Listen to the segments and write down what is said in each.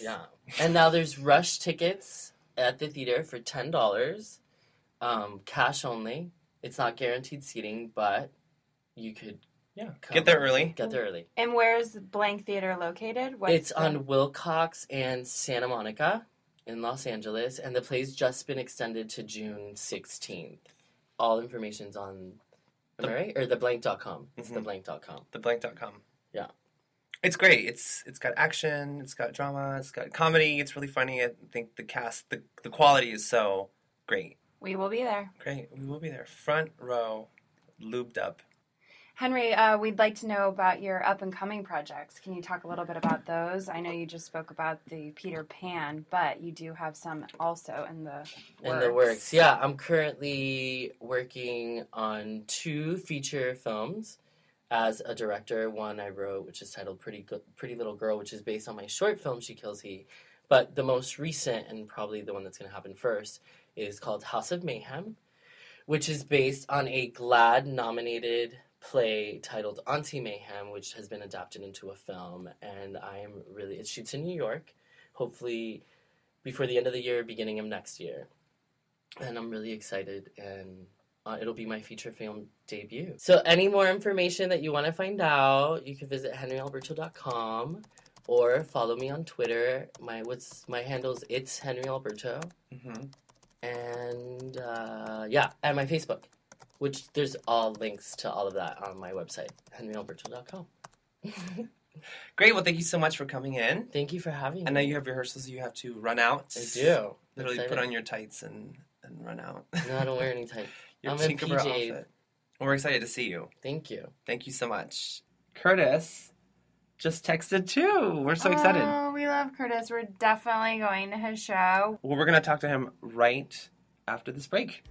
Yeah. And now there's rush tickets at the theater for $10. Cash only. It's not guaranteed seating, but you could get there early. Get there early. And where's Blank Theater located? It's on Wilcox and Santa Monica in Los Angeles, and the play's just been extended to June 16th. All information's on, am I right? Or theblank.com. It's theblank.com. Theblank.com. Yeah. It's great. It's got action, it's got drama, it's got comedy, it's really funny. I think the cast, the quality is so great. We will be there. Great. We will be there. Front row, lubed up. Henry, we'd like to know about your up-and-coming projects. Can you talk a little bit about those? I know you just spoke about the Peter Pan, but you do have some also in the works. In the works, yeah. I'm currently working on 2 feature films as a director. One I wrote, which is titled Pretty Little Girl, which is based on my short film, She Kills He. But the most recent, and probably the one that's going to happen first, is called House of Mayhem, which is based on a GLAAD-nominated play titled Auntie Mayhem, which has been adapted into a film, and it shoots in New York, hopefully before the end of the year, beginning of next year. And I'm really excited, and it'll be my feature film debut. So any more information that you want to find out, you can visit henryalberto.com or follow me on Twitter. My handle's It's Henry Alberto. Mm-hmm. And and my Facebook, which there's all links to all of that on my website, henryalberto.com. Great. Well, thank you so much for coming in. Thank you for having me. I know you have rehearsals you have to run out. I do. Literally put on your tights and run out. No, I don't wear any tights. Your I'm in Tinkerbell PJs. outfit. Well, we're excited to see you. Thank you. Thank you so much. Curtis just texted too. We're so excited. Oh, we love Curtis. We're definitely going to his show. Well, we're going to talk to him right after this break.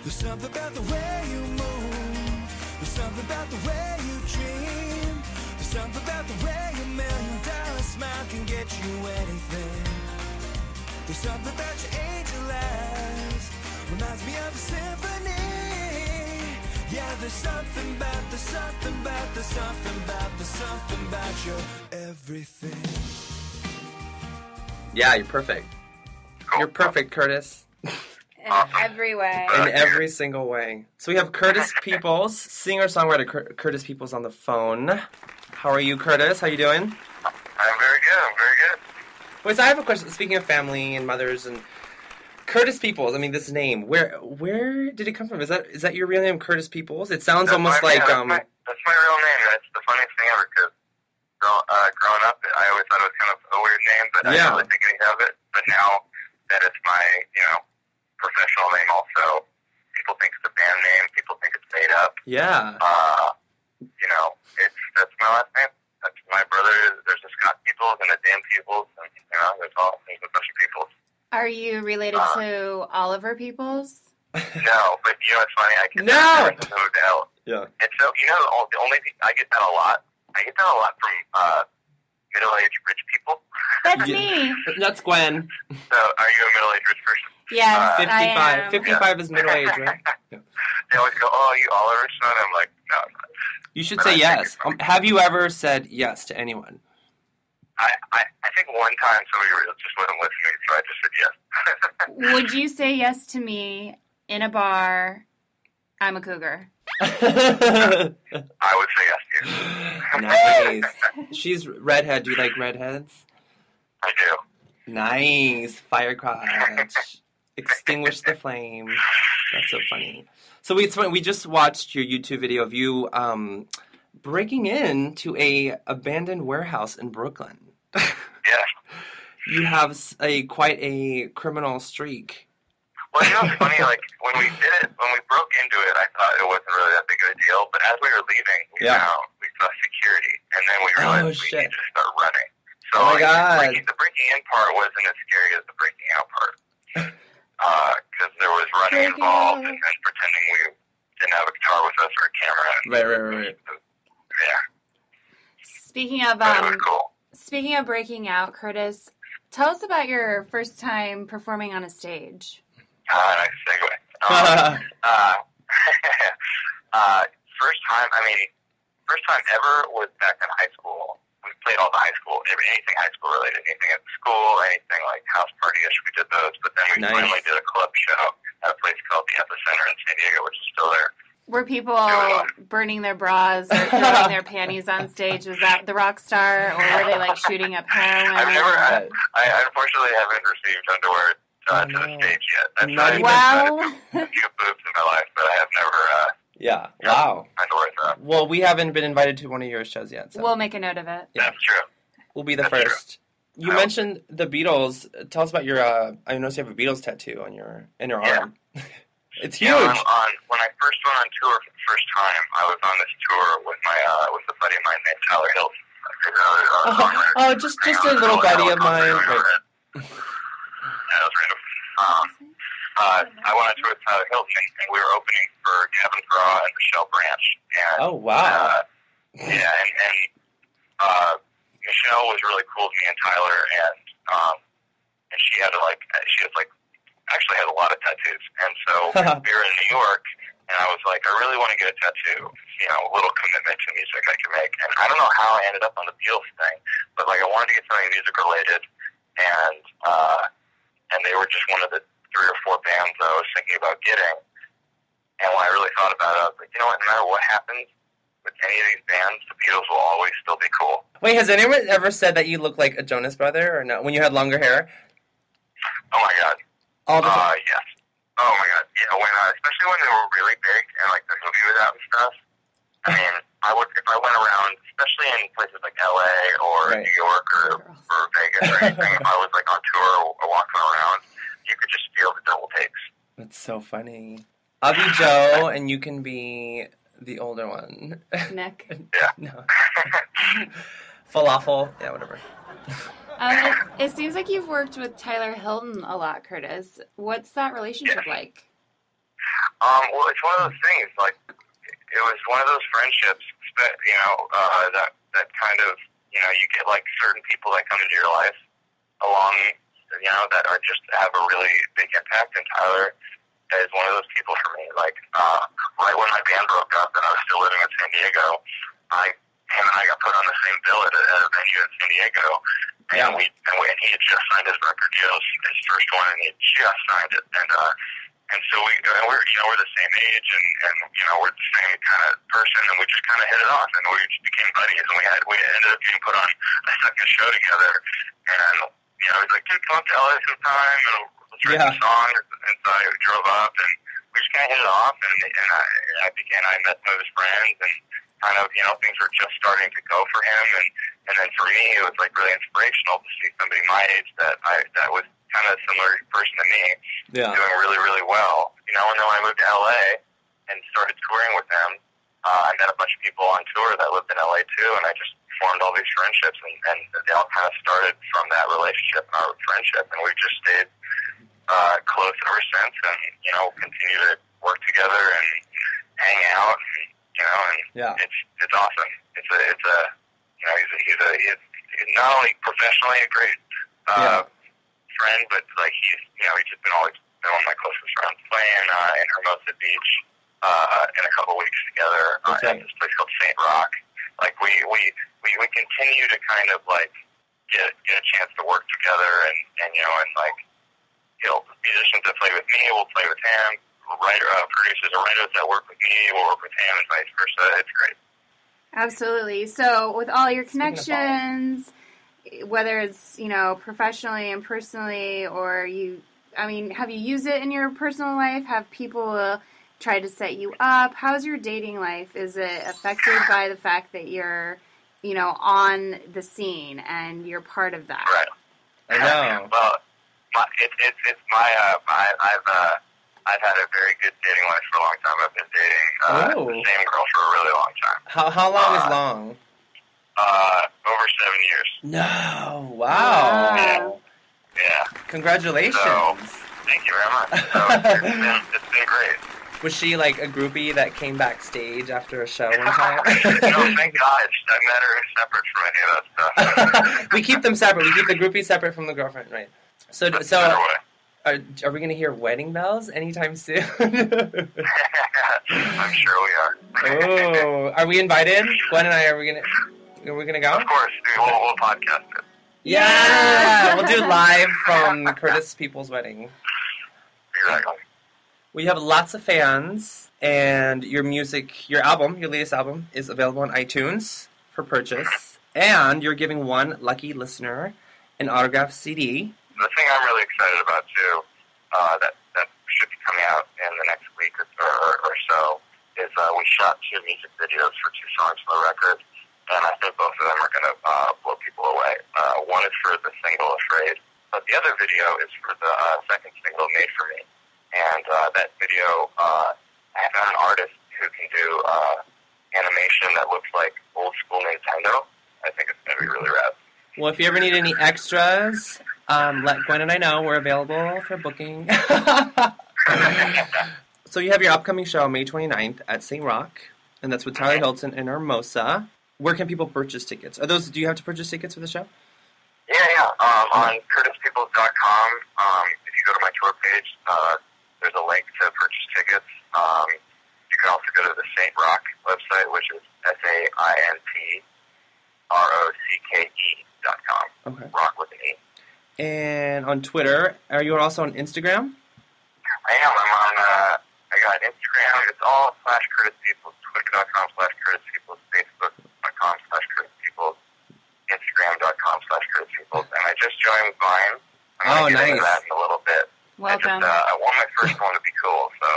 There's something about the way you move. There's something about the way you dream. There's something about the way your $1,000,000 smile can get you anything. There's something about your angel eyes. Reminds me of a symphony. Yeah, there's something about, there's something about, there's something about, there's something about your everything. Yeah, you're perfect. You're perfect, Curtis. In every way. In every single way. So we have Curtis Peoples, singer-songwriter Curtis Peoples on the phone. How are you, Curtis? How you doing? I'm very good. Wait, so I have a question. Speaking of family and mothers and Curtis Peoples, I mean, this name, where did it come from? Is that your real name, Curtis Peoples? It sounds almost like... That's my real name. That's the funniest thing ever, because growing up, I always thought it was kind of a weird name, but I didn't really think anything of it. But now that it's my, professional name also, people think it's a band name, people think it's made up. Yeah. That's my last name. That's my brother. There's a Scott Peoples and a Dan Peoples, and, there's a bunch of Peoples. Are you related to Oliver Peoples? No, but it's funny. I get that from the hotel. Yeah. And so, the only thing, I get that a lot. I get that a lot from middle-aged rich people. That's me. That's Gwen. So, are you a middle-aged rich person? Yes, 55. I am. 55 is middle-aged, right? Yeah. They always go, "Oh, are you Oliver's son?" I'm like, "No, I'm not." You should say yes. Have you ever said yes to anyone? I think one time somebody just wasn't listening, so I just said yes. Would you say yes to me in a bar? I'm a cougar. I would say yes to you. Nice. She's redhead. Do you like redheads? I do. Nice. Fire crotch. Extinguish the flame. That's so funny. So we just watched your YouTube video of you breaking into a abandoned warehouse in Brooklyn. Yeah. You have quite a criminal streak. Well, it's funny, like, when we broke into it, I thought it wasn't really that big of a deal, but as we were leaving, we saw security, and then we realized we needed to start running. So, oh my God. The breaking in part wasn't as scary as the breaking out part. Because there was running involved, and pretending we didn't have a guitar with us or a camera. Right. Yeah. Speaking of breaking out, Curtis, tell us about your first time performing on a stage. Nice segue. First time ever was back in high school. We played all the high school, anything high school related, anything at school, anything like house party-ish, we did those. But then we finally did a club show at a place called the Epicenter in San Diego, which is still there. Were people burning their bras or throwing their panties on stage? Was that the rock star, or were they like shooting up heroin? I unfortunately haven't received underwear to the stage yet. That's not even a few boobs in my life, but I have never. Underwear stuff. Well, we haven't been invited to one of your shows yet. So. We'll make a note of it. Yeah. That's true. We'll be the first. True. You mentioned the Beatles. Tell us about your. I noticed you have a Beatles tattoo on your arm. It's huge. When I first went on tour for the first time, I was on this tour with with a buddy of mine named Tyler Hilton. Just a little buddy of mine. That was random. I went on tour with Tyler Hilton, and we were opening for Gavin Graw and Michelle Branch. And, oh wow! And Michelle was really cool to me and Tyler, and she had actually had a lot of tattoos, and so we were in New York, and I was like, I really want to get a tattoo, a little commitment to music I can make, and I don't know how I ended up on the Beatles thing, but like I wanted to get something music related, and they were just one of the 3 or 4 bands that I was thinking about getting, and when I really thought about it, I was like, you know what, no matter what happens with any of these bands, the Beatles will always still be cool. Wait, has anyone ever said that you look like a Jonas brother, or no, when you had longer hair? Oh my god. All the time? Yes. Oh my god. Yeah, especially when they were really big and like the movie was out and stuff. I mean, if I went around, especially in places like LA or New York or Vegas or anything, if I was like on tour or walking around, you could just feel the double takes. That's so funny. I'll be Joe and you can be the older one. Nick. Yeah. No. Falafel. Yeah, whatever. It seems like you've worked with Tyler Hilton a lot, Curtis. What's that relationship like? Well, it's one of those things. Like, it was one of those friendships that that kind of you get like certain people that come into your life along that are just have a really big impact. And Tyler is one of those people for me. Like right when my band broke up and I was still living in San Diego, him and I got put on the same bill at a venue in San Diego. And he had just signed his record deal, his first one, and he had just signed it. And so we're the same age, and we're the same kind of person, and we just kind of hit it off, and we just became buddies, and we ended up getting put on a second show together. And he's like, dude, come up to LA sometime, and let's write some songs. And so I drove up, and we just kind of hit it off, and I met some of his friends, and kind of things were just starting to go for him, and then for me it was like really inspirational to see somebody my age that was kind of a similar person to me doing really, really well. And then when I moved to LA and started touring with them, I met a bunch of people on tour that lived in LA too, and I just formed all these friendships, and they all kind of started from that relationship and our friendship, and we've just stayed close ever since, and continue to work together and hang out, and it's awesome. He's not only professionally a great friend, but like he's just always been one of my closest friends. Playing in Hermosa Beach in a couple weeks together at this place called Saint Rocke. Like we continue to kind of like get a chance to work together, and musicians that play with me will play with him. Producers or writers that work with me will work with him, and vice versa. It's great. Absolutely. So with all your connections, whether it's, professionally and personally, or have you used it in your personal life? Have people try to set you up? How's your dating life? Is it affected by the fact that you're, on the scene and you're part of that? Right. I know. Well, I've had a very good dating life for a long time. I've been dating the same girl for a really long time. How long is long? Over 7 years. No. Wow. Yeah. Congratulations. So, thank you very much. So it's been great. Was she like a groupie that came backstage after a show one time? No, thank God. I met her separate from any of that stuff. We keep them separate. We keep the groupie separate from the girlfriend, right? So are we going to hear wedding bells anytime soon? I'm sure we are. Oh, are we invited? Gwen and I, are we going to... Are we gonna go? Of course, we'll podcast it. Yeah! We'll do live from Curtis People's wedding. Exactly. We have lots of fans, and your music, your latest album, is available on iTunes for purchase, and you're giving one lucky listener an autographed CD. The thing I'm really excited about, too, that should be coming out in the next week or so, is we shot 2 music videos for 2 songs from the record, and I think both of them are going to blow people away. One is for the single Afraid, but the other video is for the second single, Made For Me. And that video, I found an artist who can do animation that looks like old school Nintendo. I think it's going to be really rad. Well, if you ever need any extras, let Gwen and I know. We're available for booking. So you have your upcoming show May 29th at Saint Rocke, and that's with Tyler Hilton and Hermosa. Where can people purchase tickets? Do you have to purchase tickets for the show? Yeah. On CurtisPeoples.com, if you go to my tour page, there's a link to purchase tickets. You can also go to the Saint Rocke website, which is SAINTROCKE.com. Okay. Rock with an E. And on Twitter, are you also on Instagram? I am. I'm on, I got Instagram. It's all /CurtisPeoples, Twitter.com/CurtisPeoples, Facebook.com/CurtisPeoples, Instagram.com/CurtisPeoples, and I just joined Vine. I'm going to get into that in a little bit. Welcome. I want my first one to be cool, so.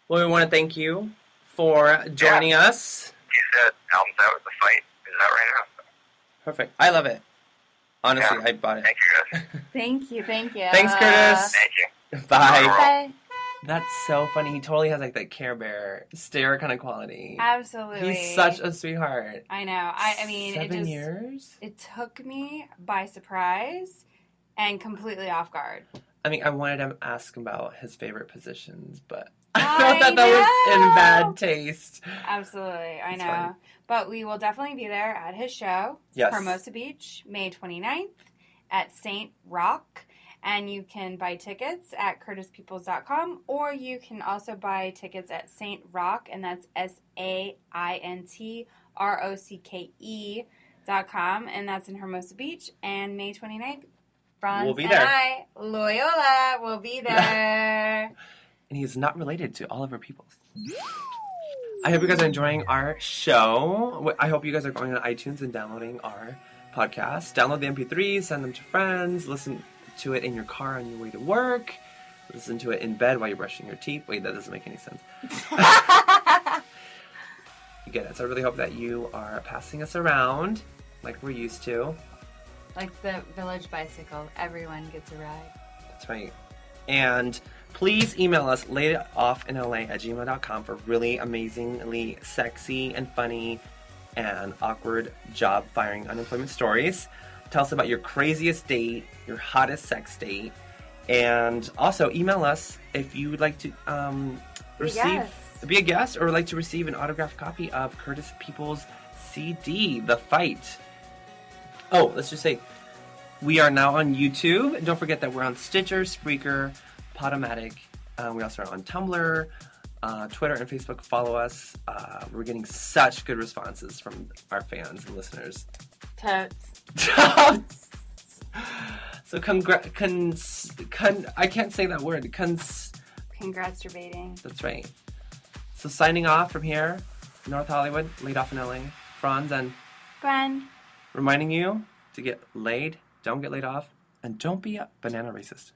Well, we want to thank you for joining us. You said album's out with the fight. Is that right now? Perfect. I love it. Honestly, I bought it. Thank you, guys. Thank you. Thanks, Curtis. Thank you. Bye. Bye. That's so funny. He totally has like that Care Bear stare kind of quality. Absolutely. He's such a sweetheart. I know. I mean, 7 years? It took me by surprise and completely off guard. I mean, I wanted to ask him about his favorite positions, but I I thought that was in bad taste. Absolutely. I know. Funny. But we will definitely be there at his show, Yes. Hermosa Beach, May 29th at Saint Rocke. And you can buy tickets at CurtisPeoples.com, or you can also buy tickets at Saint Rocke, and that's SAINTROCKE.com, and that's in Hermosa Beach. And May 29th, Franz We'll be and there. I, Loyola, will be there. And he's not related to Oliver Peoples. I hope you guys are enjoying our show. I hope you guys are going on iTunes and downloading our podcast. Download the MP3s, send them to friends, listen to it in your car on your way to work, listen to it in bed while you're brushing your teeth. Wait, that doesn't make any sense. You get it. So I really hope that you are passing us around like we're used to. Like the village bicycle, everyone gets a ride. That's right. And please email us laidoffinla@gmail.com for really amazingly sexy and funny and awkward job firing unemployment stories. Tell us about your craziest date, your hottest sex date, and also email us if you would like to be a guest or would like to receive an autographed copy of Curtis Peoples' CD, The Fight. Oh, let's just say we are now on YouTube. And don't forget that we're on Stitcher, Spreaker, Podomatic. We also are on Tumblr, Twitter, and Facebook. Follow us. We're getting such good responses from our fans and listeners. Totes. So I can't say that word. Congrats-turbating. That's right. So signing off from here, North Hollywood, laid off in LA, Franz and Gwen. reminding you to get laid, don't get laid off, and don't be a banana racist.